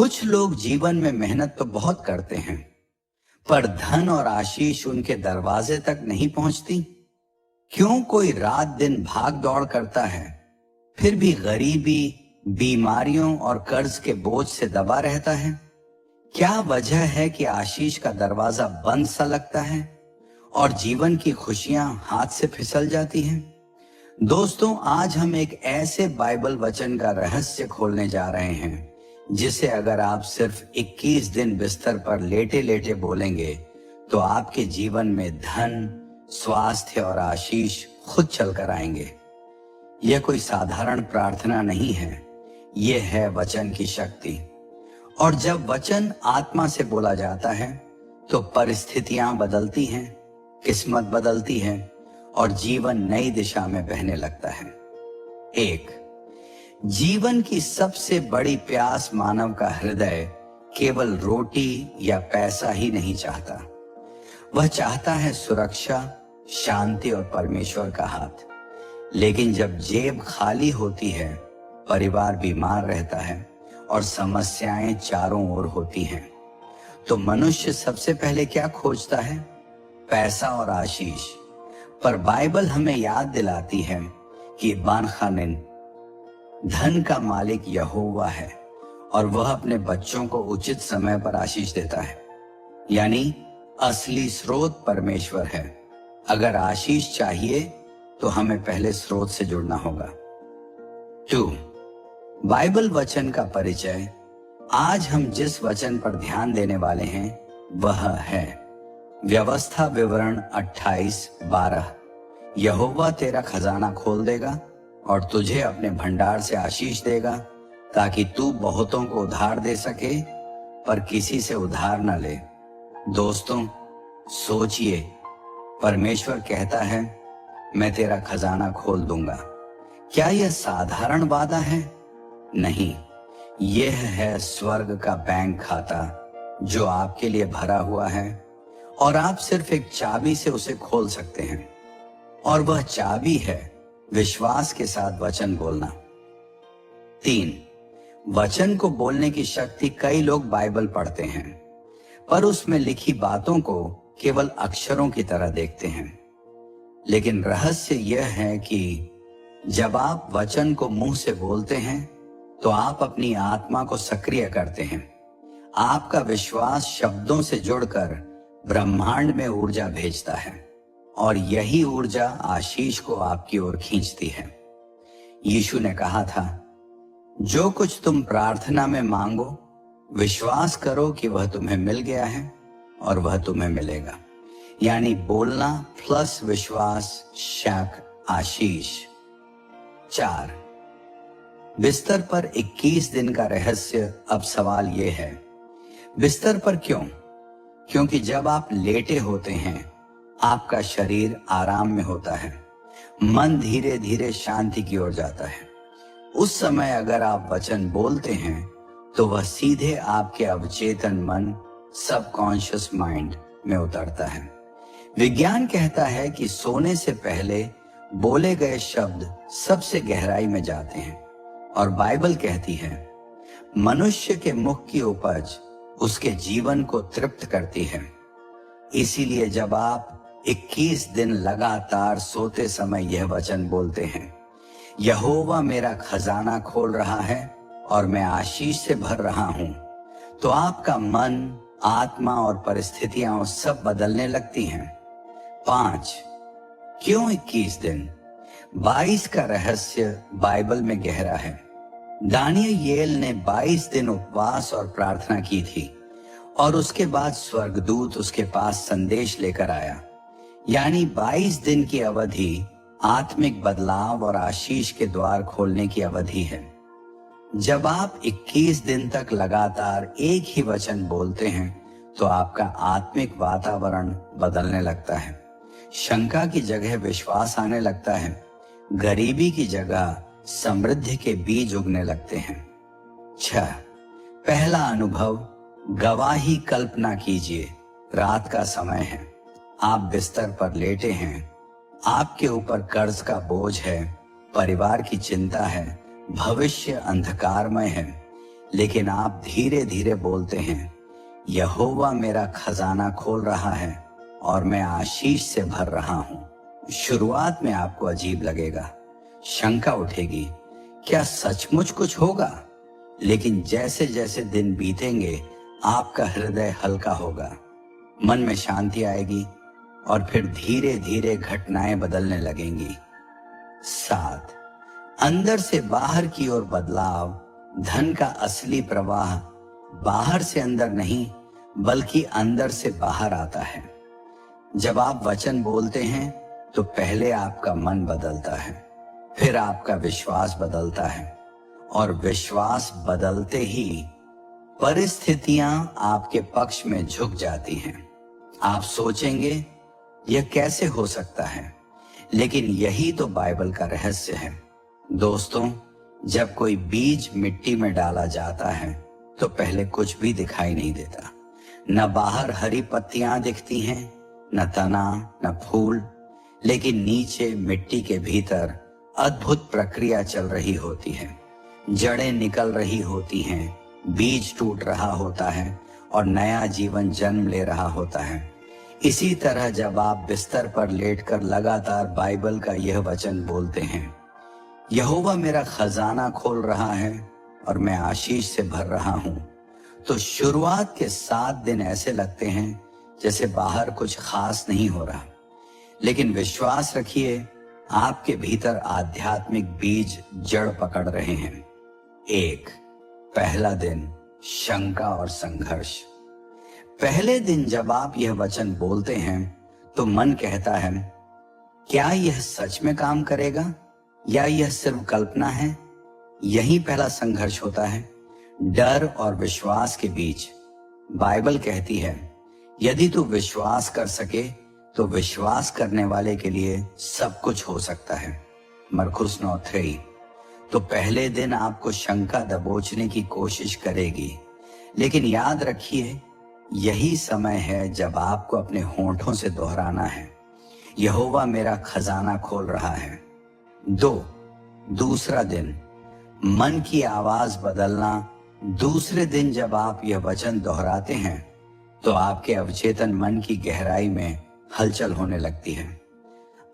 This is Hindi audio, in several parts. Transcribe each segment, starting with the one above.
कुछ लोग जीवन में मेहनत तो बहुत करते हैं, पर धन और आशीष उनके दरवाजे तक नहीं पहुंचती। क्यों कोई रात दिन भाग दौड़ करता है, फिर भी गरीबी, बीमारियों और कर्ज के बोझ से दबा रहता है? क्या वजह है कि आशीष का दरवाजा बंद सा लगता है और जीवन की खुशियां हाथ से फिसल जाती हैं? दोस्तों, आज हम एक ऐसे बाइबल वचन का रहस्य खोलने जा रहे हैं जिसे अगर आप सिर्फ 21 दिन बिस्तर पर लेटे लेटे बोलेंगे तो आपके जीवन में धन, स्वास्थ्य और आशीष खुद चलकर आएंगे। यह कोई साधारण प्रार्थना नहीं है, यह है वचन की शक्ति। और जब वचन आत्मा से बोला जाता है तो परिस्थितियां बदलती हैं, किस्मत बदलती है और जीवन नई दिशा में बहने लगता है। एक, जीवन की सबसे बड़ी प्यास मानव का हृदय केवल रोटी या पैसा ही नहीं चाहता। वह चाहता है सुरक्षा, शांति और परमेश्वर का हाथ। लेकिन जब जेब खाली होती है, परिवार बीमार रहता है और समस्याएं चारों ओर होती हैं, तो मनुष्य सबसे पहले क्या खोजता है? पैसा और आशीष। पर बाइबल हमें याद दिलाती है कि बानखानिन, धन का मालिक यहोवा है और वह अपने बच्चों को उचित समय पर आशीष देता है। यानी असली स्रोत परमेश्वर है। अगर आशीष चाहिए तो हमें पहले स्रोत से जुड़ना होगा। 2, बाइबल वचन का परिचय। आज हम जिस वचन पर ध्यान देने वाले हैं वह है व्यवस्था विवरण 28:12। यहोवा तेरा खजाना खोल देगा और तुझे अपने भंडार से आशीष देगा, ताकि तू बहुतों को उधार दे सके पर किसी से उधार न ले। दोस्तों, सोचिए, परमेश्वर कहता है मैं तेरा खजाना खोल दूंगा। क्या यह साधारण वादा है? नहीं, यह है स्वर्ग का बैंक खाता जो आपके लिए भरा हुआ है और आप सिर्फ एक चाबी से उसे खोल सकते हैं। और वह चाबी है विश्वास के साथ वचन बोलना। 3, वचन को बोलने की शक्ति। कई लोग बाइबल पढ़ते हैं पर उसमें लिखी बातों को केवल अक्षरों की तरह देखते हैं। लेकिन रहस्य यह है कि जब आप वचन को मुंह से बोलते हैं तो आप अपनी आत्मा को सक्रिय करते हैं। आपका विश्वास शब्दों से जुड़कर ब्रह्मांड में ऊर्जा भेजता है और यही ऊर्जा आशीष को आपकी ओर खींचती है। यीशु ने कहा था, जो कुछ तुम प्रार्थना में मांगो, विश्वास करो कि वह तुम्हें मिल गया है और वह तुम्हें मिलेगा। यानी बोलना प्लस विश्वास शक आशीष। 4, बिस्तर पर 21 दिन का रहस्य। अब सवाल यह है, बिस्तर पर क्यों? क्योंकि जब आप लेटे होते हैं आपका शरीर आराम में होता है, मन धीरे धीरे शांति की ओर जाता है। उस समय अगर आप वचन बोलते हैं तो वह सीधे आपके अवचेतन मन, सबकॉन्शियस माइंड में उतरता है। विज्ञान कहता है कि सोने से पहले बोले गए शब्द सबसे गहराई में जाते हैं और बाइबल कहती है मनुष्य के मुख की उपज उसके जीवन को तृप्त करती है। इसीलिए जब आप 21 दिन लगातार सोते समय यह वचन बोलते हैं, यहोवा मेरा खजाना खोल रहा है और मैं आशीष से भर रहा हूं, तो आपका मन, आत्मा और परिस्थितियां सब बदलने लगती हैं। 5, क्यों 21 दिन? 22 का रहस्य बाइबल में गहरा है। दानियेल ने 22 दिन उपवास और प्रार्थना की थी और उसके बाद स्वर्गदूत उसके पास संदेश लेकर आया। यानी 22 दिन की अवधि आत्मिक बदलाव और आशीष के द्वार खोलने की अवधि है। जब आप 21 दिन तक लगातार एक ही वचन बोलते हैं तो आपका आत्मिक वातावरण बदलने लगता है। शंका की जगह विश्वास आने लगता है, गरीबी की जगह समृद्धि के बीज उगने लगते हैं। 6, पहला अनुभव। गवाही। कल्पना कीजिए, रात का समय है, आप बिस्तर पर लेटे हैं, आपके ऊपर कर्ज का बोझ है, परिवार की चिंता है, भविष्य अंधकारमय है। लेकिन आप धीरे धीरे बोलते हैं, यहोवा मेरा खजाना खोल रहा है और मैं आशीष से भर रहा हूं। शुरुआत में आपको अजीब लगेगा, शंका उठेगी, क्या सचमुच कुछ होगा? लेकिन जैसे जैसे दिन बीतेंगे आपका हृदय हल्का होगा, मन में शांति आएगी और फिर धीरे धीरे घटनाएं बदलने लगेंगी। 7, अंदर से बाहर की ओर बदलाव। धन का असली प्रवाह बाहर से अंदर नहीं बल्कि अंदर से बाहर आता है। जब आप वचन बोलते हैं तो पहले आपका मन बदलता है, फिर आपका विश्वास बदलता है और विश्वास बदलते ही परिस्थितियां आपके पक्ष में झुक जाती हैं। आप सोचेंगे यह कैसे हो सकता है, लेकिन यही तो बाइबल का रहस्य है। दोस्तों, जब कोई बीज मिट्टी में डाला जाता है तो पहले कुछ भी दिखाई नहीं देता। न बाहर हरी पत्तियां दिखती हैं, न तना, न फूल, लेकिन नीचे मिट्टी के भीतर अद्भुत प्रक्रिया चल रही होती है। जड़ें निकल रही होती हैं, बीज टूट रहा होता है और नया जीवन जन्म ले रहा होता है। इसी तरह जब आप बिस्तर पर लेटकर लगातार बाइबल का यह वचन बोलते हैं, यहोवा मेरा खजाना खोल रहा है और मैं आशीष से भर रहा हूं, तो शुरुआत के 7 दिन ऐसे लगते हैं जैसे बाहर कुछ खास नहीं हो रहा। लेकिन विश्वास रखिए, आपके भीतर आध्यात्मिक बीज जड़ पकड़ रहे हैं। 1, पहला दिन, शंका और संघर्ष। पहले दिन जब आप यह वचन बोलते हैं तो मन कहता है, क्या यह सच में काम करेगा या यह सिर्फ कल्पना है? यही पहला संघर्ष होता है, डर और विश्वास के बीच। बाइबल कहती है, यदि तू विश्वास कर सके तो विश्वास करने वाले के लिए सब कुछ हो सकता है। मरकुस 9:3। तो पहले दिन आपको शंका दबोचने की कोशिश करेगी, लेकिन याद रखिए, यही समय है जब आपको अपने होंठों से दोहराना है, यहोवा मेरा खजाना खोल रहा है। 2, दूसरा दिन, मन की आवाज बदलना। दूसरे दिन जब आप यह वचन दोहराते हैं तो आपके अवचेतन मन की गहराई में हलचल होने लगती है।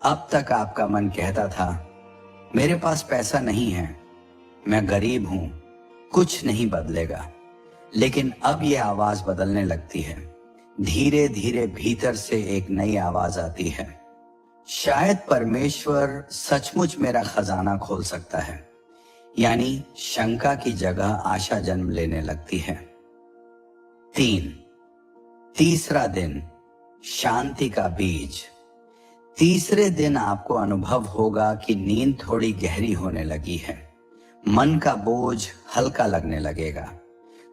अब तक आपका मन कहता था, मेरे पास पैसा नहीं है, मैं गरीब हूं, कुछ नहीं बदलेगा। लेकिन अब यह आवाज बदलने लगती है। धीरे धीरे भीतर से एक नई आवाज आती है, शायद परमेश्वर सचमुच मेरा खजाना खोल सकता है। यानी शंका की जगह आशा जन्म लेने लगती है। 3, तीसरा दिन, शांति का बीज। तीसरे दिन आपको अनुभव होगा कि नींद थोड़ी गहरी होने लगी है, मन का बोझ हल्का लगने लगेगा,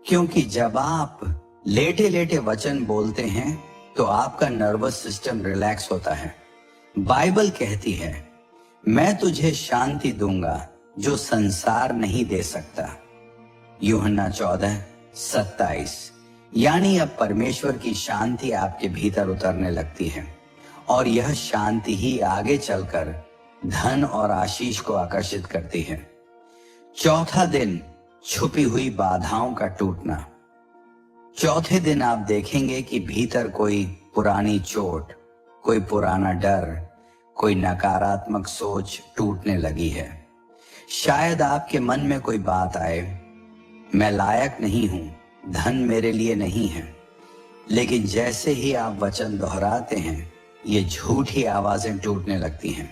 क्योंकि जब आप लेटे लेटे वचन बोलते हैं तो आपका नर्वस सिस्टम रिलैक्स होता है। बाइबल कहती है, मैं तुझे शांति दूंगा जो संसार नहीं दे सकता। यूहन्ना 14:27। यानी अब परमेश्वर की शांति आपके भीतर उतरने लगती है और यह शांति ही आगे चलकर धन और आशीष को आकर्षित करती है। चौथा दिन, छुपी हुई बाधाओं का टूटना। चौथे दिन आप देखेंगे कि भीतर कोई पुरानी चोट, कोई पुराना डर, कोई नकारात्मक सोच टूटने लगी है। शायद आपके मन में कोई बात आए, मैं लायक नहीं हूं, धन मेरे लिए नहीं है। लेकिन जैसे ही आप वचन दोहराते हैं, ये झूठी आवाजें टूटने लगती हैं,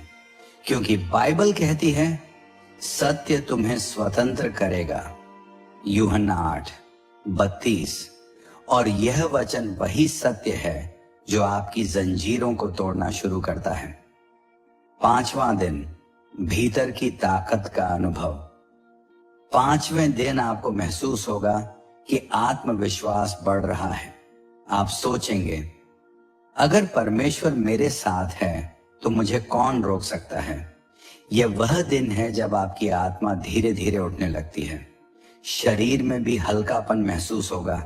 क्योंकि बाइबल कहती है, सत्य तुम्हें स्वतंत्र करेगा। यूहन्ना 8:32। और यह वचन वही सत्य है जो आपकी जंजीरों को तोड़ना शुरू करता है। 5वां दिन, भीतर की ताकत का अनुभव। 5वें दिन आपको महसूस होगा कि आत्मविश्वास बढ़ रहा है। आप सोचेंगे, अगर परमेश्वर मेरे साथ है तो मुझे कौन रोक सकता है। यह वह दिन है जब आपकी आत्मा धीरे धीरे उठने लगती है, शरीर में भी हल्कापन महसूस होगा,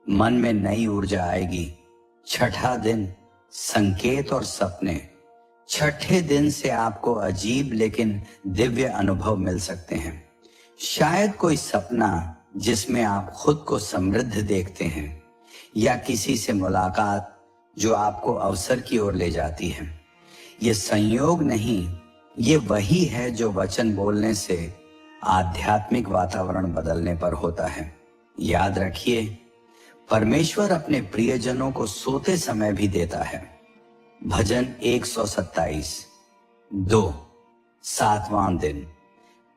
मन में नई ऊर्जा आएगी। 6ठा दिन, संकेत और सपने। 6ठे दिन से आपको अजीब लेकिन दिव्य अनुभव मिल सकते हैं। शायद कोई सपना जिसमें आप खुद को समृद्ध देखते हैं, या किसी से मुलाकात जो आपको अवसर की ओर ले जाती है। ये संयोग नहीं, ये वही है जो वचन बोलने से आध्यात्मिक वातावरण बदलने पर होता है। याद रखिए, परमेश्वर अपने प्रियजनों को सोते समय भी देता है। भजन 127 2 7वां दिन।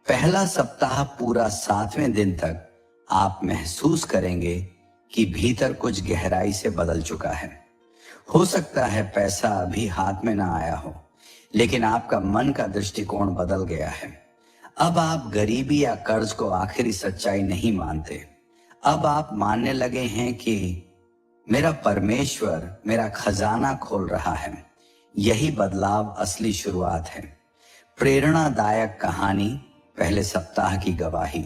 पहला सप्ताह पूरा 7वें दिन तक आप महसूस करेंगे कि भीतर कुछ गहराई से बदल चुका है। हो सकता है पैसा अभी हाथ में ना आया हो, लेकिन आपका मन का दृष्टिकोण बदल गया है। अब आप गरीबी या कर्ज को आखिरी सच्चाई नहीं मानते। अब आप मानने लगे हैं कि मेरा परमेश्वर मेरा खजाना खोल रहा है। यही बदलाव असली शुरुआत है। प्रेरणादायक कहानी, पहले सप्ताह की गवाही।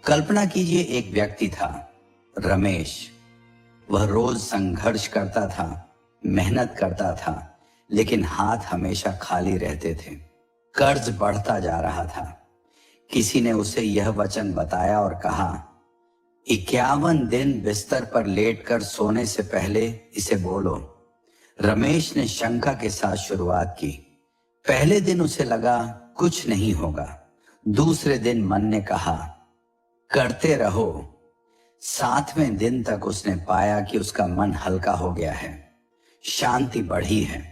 कल्पना कीजिए, एक व्यक्ति था, रमेश। वह रोज संघर्ष करता था, मेहनत करता था, लेकिन हाथ हमेशा खाली रहते थे। कर्ज बढ़ता जा रहा था। किसी ने उसे यह वचन बताया और कहा, 51 दिन बिस्तर पर लेटकर सोने से पहले इसे बोलो। रमेश ने शंका के साथ शुरुआत की। पहले दिन उसे लगा कुछ नहीं होगा। दूसरे दिन मन ने कहा, करते रहो। 7वें दिन तक उसने पाया कि उसका मन हल्का हो गया है, शांति बढ़ी है,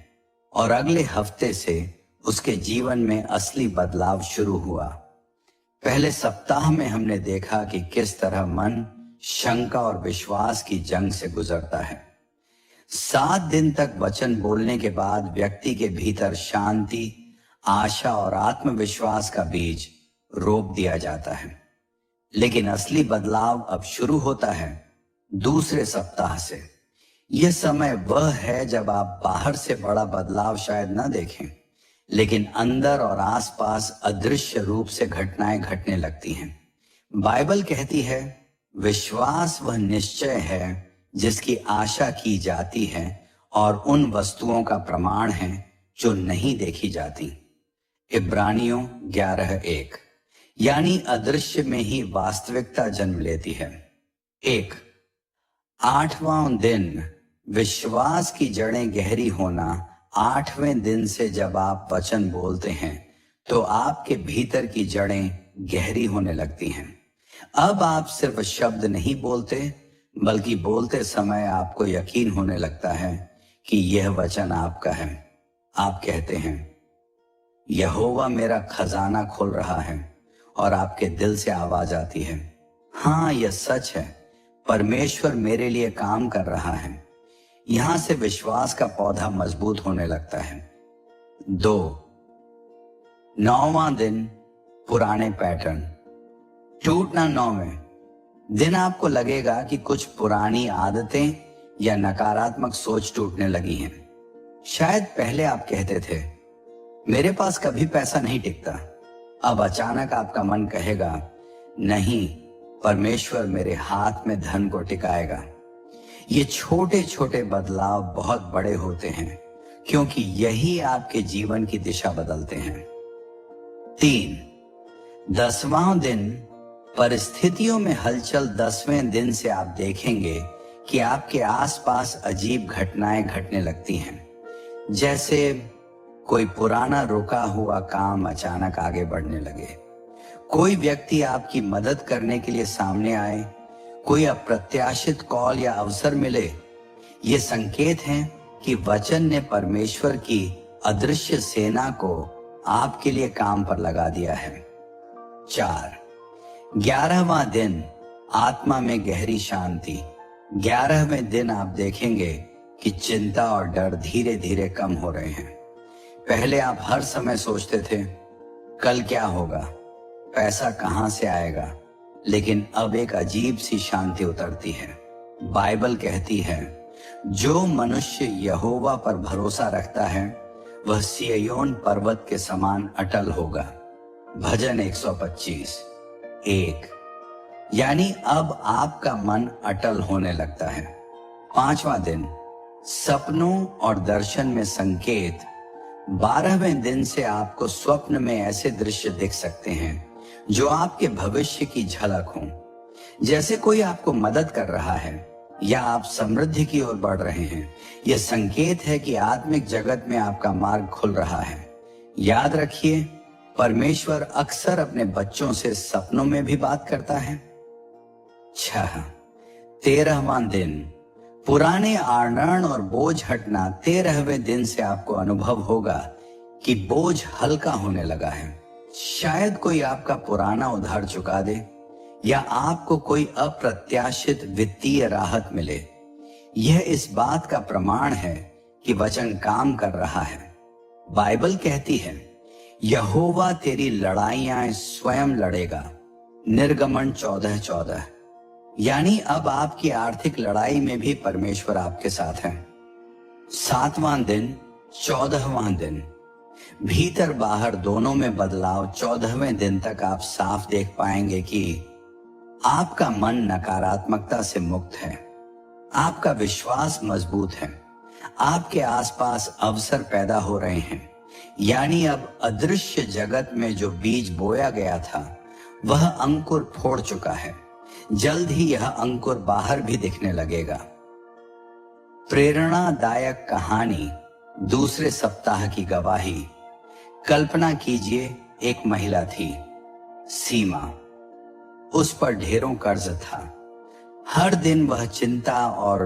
और अगले हफ्ते से उसके जीवन में असली बदलाव शुरू हुआ। पहले सप्ताह में हमने देखा कि किस तरह मन शंका और विश्वास की जंग से गुजरता है। 7 दिन तक वचन बोलने के बाद व्यक्ति के भीतर शांति, आशा और आत्मविश्वास का बीज रोप दिया जाता है। लेकिन असली बदलाव अब शुरू होता है दूसरे सप्ताह से। यह समय वह है जब आप बाहर से बड़ा बदलाव शायद न देखें, लेकिन अंदर और आसपास अदृश्य रूप से घटनाएं घटने लगती हैं। बाइबल कहती है, विश्वास वह निश्चय है जिसकी आशा की जाती है और उन वस्तुओं का प्रमाण है जो नहीं देखी जाती। इब्रानियों 11:1। यानी अदृश्य में ही वास्तविकता जन्म लेती है। 1 8वां दिन। विश्वास की जड़ें गहरी होना। 8वें दिन से जब आप वचन बोलते हैं तो आपके भीतर की जड़ें गहरी होने लगती हैं। अब आप सिर्फ शब्द नहीं बोलते, बल्कि बोलते समय आपको यकीन होने लगता है कि यह वचन आपका है। आप कहते हैं, यहोवा मेरा खजाना खोल रहा है, और आपके दिल से आवाज आती है, हाँ यह सच है, परमेश्वर मेरे लिए काम कर रहा है। यहां से विश्वास का पौधा मजबूत होने लगता है। 2 9वां दिन। पुराने पैटर्न टूटना। 9वें दिन आपको लगेगा कि कुछ पुरानी आदतें या नकारात्मक सोच टूटने लगी हैं। शायद पहले आप कहते थे, मेरे पास कभी पैसा नहीं टिकता। अब अचानक आपका मन कहेगा, नहीं, परमेश्वर मेरे हाथ में धन को टिकाएगा। ये छोटे छोटे बदलाव बहुत बड़े होते हैं, क्योंकि यही आपके जीवन की दिशा बदलते हैं। 3 10वां दिन। परिस्थितियों में हलचल। 10वें दिन से आप देखेंगे कि आपके आसपास अजीब घटनाएं घटने लगती हैं, जैसे कोई पुराना रुका हुआ काम अचानक आगे बढ़ने लगे, कोई व्यक्ति आपकी मदद करने के लिए सामने आए, कोई अप्रत्याशित कॉल या अवसर मिले। ये संकेत हैं कि वचन ने परमेश्वर की अदृश्य सेना को आपके लिए काम पर लगा दिया है। 4 11वां दिन। आत्मा में गहरी शांति। 11वें दिन आप देखेंगे कि चिंता और डर धीरे धीरे कम हो रहे हैं। पहले आप हर समय सोचते थे, कल क्या होगा, पैसा कहां से आएगा, लेकिन अब एक अजीब सी शांति उतरती है। बाइबल कहती है, जो मनुष्य यहोवा पर भरोसा रखता है वह सिय्योन पर्वत के समान अटल होगा। भजन 125 1। यानी अब आपका मन अटल होने लगता है। 5वां दिन। सपनों और दर्शन में संकेत। 12वें दिन से आपको स्वप्न में ऐसे दृश्य दिख सकते हैं जो आपके भविष्य की झलक हों। जैसे कोई आपको मदद कर रहा है या आप समृद्धि की ओर बढ़ रहे हैं, यह संकेत है कि आत्मिक जगत में आपका मार्ग खुल रहा है। याद रखिए, परमेश्वर अक्सर अपने बच्चों से सपनों में भी बात करता है। 6, 13वां दिन। पुराने आनरण और बोझ हटना। 13वें दिन से आपको अनुभव होगा कि बोझ हल्का होने लगा है। शायद कोई आपका पुराना उधार चुका दे या आपको कोई अप्रत्याशित वित्तीय राहत मिले। यह इस बात का प्रमाण है कि वचन काम कर रहा है। बाइबल कहती है, यहोवा तेरी लड़ाइयां स्वयं लड़ेगा। निर्गमन 14:14। यानी अब आपकी आर्थिक लड़ाई में भी परमेश्वर आपके साथ है। 7वां दिन, 14वां दिन। भीतर बाहर दोनों में बदलाव। 14वें दिन तक आप साफ देख पाएंगे कि आपका मन नकारात्मकता से मुक्त है, आपका विश्वास मजबूत है, आपके आसपास अवसर पैदा हो रहे हैं। यानी अब अदृश्य जगत में जो बीज बोया गया था वह अंकुर फोड़ चुका है। जल्द ही यह अंकुर बाहर भी दिखने लगेगा। प्रेरणादायक कहानी, दूसरे सप्ताह की गवाही। कल्पना कीजिए, एक महिला थी, सीमा। उस पर ढेरों कर्ज था। हर दिन वह चिंता और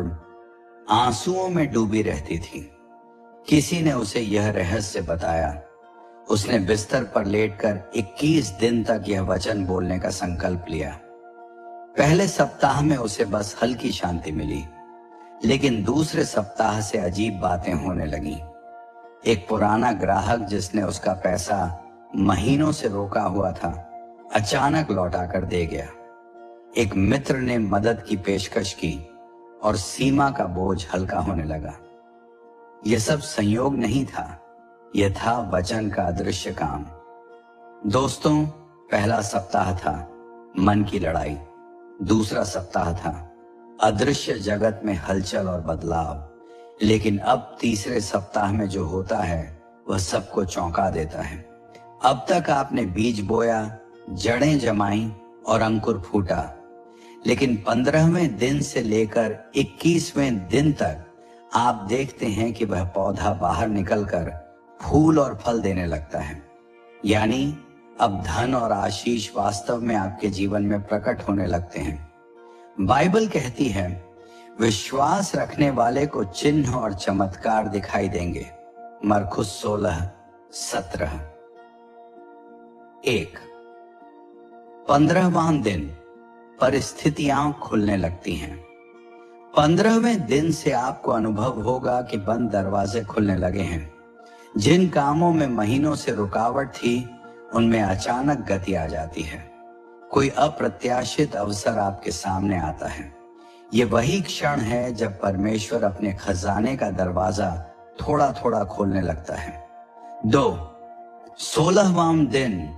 आंसुओं में डूबी रहती थी। किसी ने उसे यह रहस्य बताया। उसने बिस्तर पर लेटकर 21 दिन तक यह वचन बोलने का संकल्प लिया। पहले सप्ताह में उसे बस हल्की शांति मिली, लेकिन दूसरे सप्ताह से अजीब बातें होने लगीं। एक पुराना ग्राहक जिसने उसका पैसा महीनों से रोका हुआ था, अचानक लौटा कर दे गया। एक मित्र ने मदद की पेशकश की और सीमा का बोझ हल्का होने लगा। यह सब संयोग नहीं था, यह था वचन का अदृश्य काम। दोस्तों, पहला सप्ताह था मन की लड़ाई। दूसरा सप्ताह था अदृश्य जगत में हलचल और बदलाव। लेकिन अब तीसरे सप्ताह में जो होता है वह सबको चौंका देता है। अब तक आपने बीज बोया, जड़ें जमाई और अंकुर फूटा, लेकिन 15वें दिन से लेकर 21वें दिन तक आप देखते हैं कि वह पौधा बाहर निकलकर फूल और फल देने लगता है। यानी अब धन और आशीष वास्तव में आपके जीवन में प्रकट होने लगते हैं। बाइबल कहती है, विश्वास रखने वाले को चिन्ह और चमत्कार दिखाई देंगे। मरकुस 16:17। 1, 15वां दिन। परिस्थितियां खुलने लगती हैं। 15वें दिन से आपको अनुभव होगा कि बंद दरवाजे खुलने लगे हैं। जिन कामों में महीनों से रुकावट थी, उनमें अचानक गति आ जाती है। कोई अप्रत्याशित अवसर आपके सामने आता है। ये वही क्षण है जब परमेश्वर अपने खजाने का दरवाजा थोड़ा थोड़ा खोलने लगता है। 2, 16वां दिन।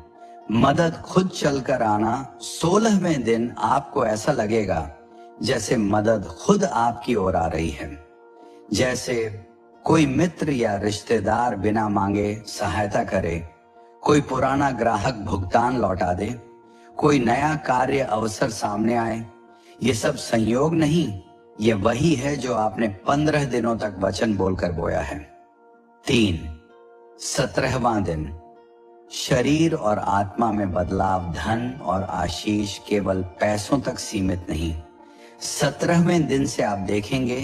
मदद खुद चलकर आना। 16वें दिन आपको ऐसा लगेगा जैसे मदद खुद आपकी ओर आ रही है। जैसे कोई मित्र या रिश्तेदार बिना मांगे सहायता करे, कोई पुराना ग्राहक भुगतान लौटा दे, कोई नया कार्य अवसर सामने आए। ये सब संयोग नहीं, ये वही है जो आपने 15 दिनों तक वचन बोलकर बोया है। 3, 17वां दिन। शरीर और आत्मा में बदलाव। धन और आशीष केवल पैसों तक सीमित नहीं। 17वें दिन से आप देखेंगे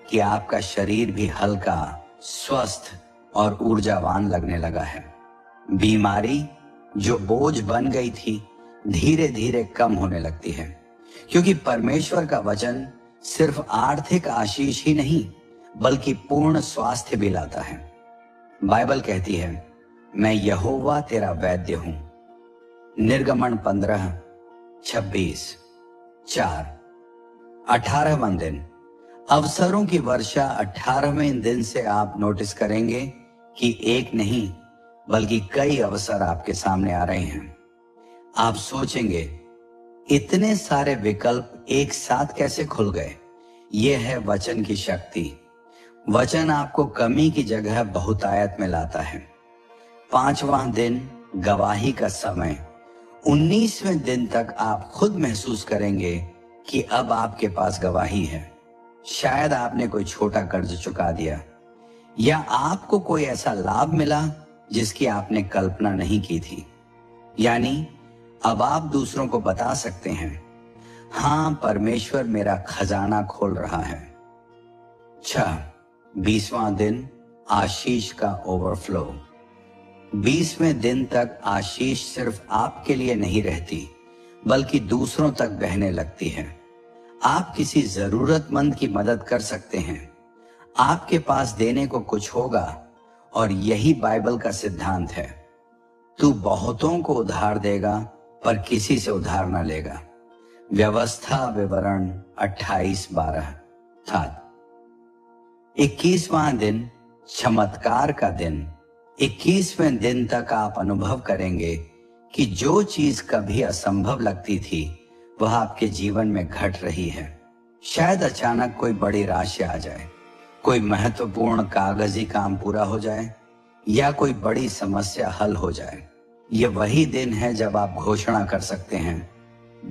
कि आपका शरीर भी हल्का, स्वस्थ और ऊर्जावान लगने लगा है। बीमारी जो बोझ बन गई थी, धीरे धीरे कम होने लगती है, क्योंकि परमेश्वर का वचन सिर्फ आर्थिक आशीष ही नहीं बल्कि पूर्ण स्वास्थ्य भी लाता है। बाइबल कहती है, मैं यहोवा तेरा वैद्य हूं। निर्गमन 15:26। 4, 18वां दिन। अवसरों की वर्षा। 18वें दिन से आप नोटिस करेंगे कि एक नहीं बल्कि कई अवसर आपके सामने आ रहे हैं। आप सोचेंगे, इतने सारे विकल्प एक साथ कैसे खुल गए? यह है वचन की शक्ति। वचन आपको कमी की जगह बहुतायत में लाता है। 5वां दिन। गवाही का समय। 19वें दिन तक आप खुद महसूस करेंगे कि अब आपके पास गवाही है। शायद आपने कोई छोटा कर्ज चुका दिया, या आपको कोई ऐसा लाभ मिला जिसकी आपने कल्पना नहीं की थी। यानी अब आप दूसरों को बता सकते हैं, हां, परमेश्वर मेरा खजाना खोल रहा है। 6, 20वां दिन, आशीष का ओवरफ्लो। 20वें दिन तक आशीष सिर्फ आपके लिए नहीं रहती, बल्कि दूसरों तक बहने लगती है। आप किसी जरूरतमंद की मदद कर सकते हैं, आपके पास देने को कुछ होगा, और यही बाइबल का सिद्धांत है। तू बहुतों को उधार देगा, पर किसी से उधार न लेगा। व्यवस्था विवरण 28:12। 21वां दिन, चमत्कार का दिन। 21वें दिन तक आप अनुभव करेंगे कि जो चीज कभी असंभव लगती थी वह आपके जीवन में घट रही है। शायद अचानक कोई बड़ी राशि आ जाए, कोई महत्वपूर्ण कागजी काम पूरा हो जाए, या कोई बड़ी समस्या हल हो जाए। ये वही दिन है जब आप घोषणा कर सकते हैं,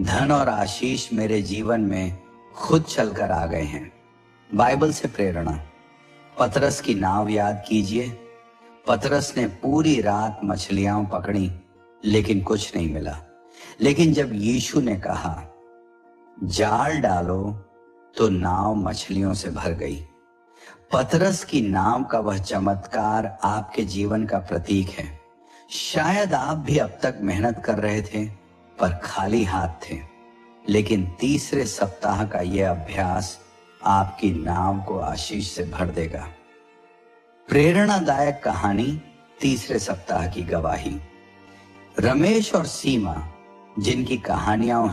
धन और आशीष मेरे जीवन में खुद चलकर आ गए हैं। बाइबल से प्रेरणा। पतरस की नाव याद कीजिए। पतरस ने पूरी रात मछलियां पकड़ी, लेकिन कुछ नहीं मिला। लेकिन जब यीशु ने कहा, जाल डालो, तो नाव मछलियों से भर गई। पतरस की नाव का वह चमत्कार आपके जीवन का प्रतीक है। शायद आप भी अब तक मेहनत कर रहे थे, पर खाली हाथ थे। लेकिन तीसरे सप्ताह का यह अभ्यास आपकी नाव को आशीष से भर देगा। प्रेरणादायक कहानी, तीसरे सप्ताह की गवाही। रमेश और सीमा, जिनकी कहानियां हम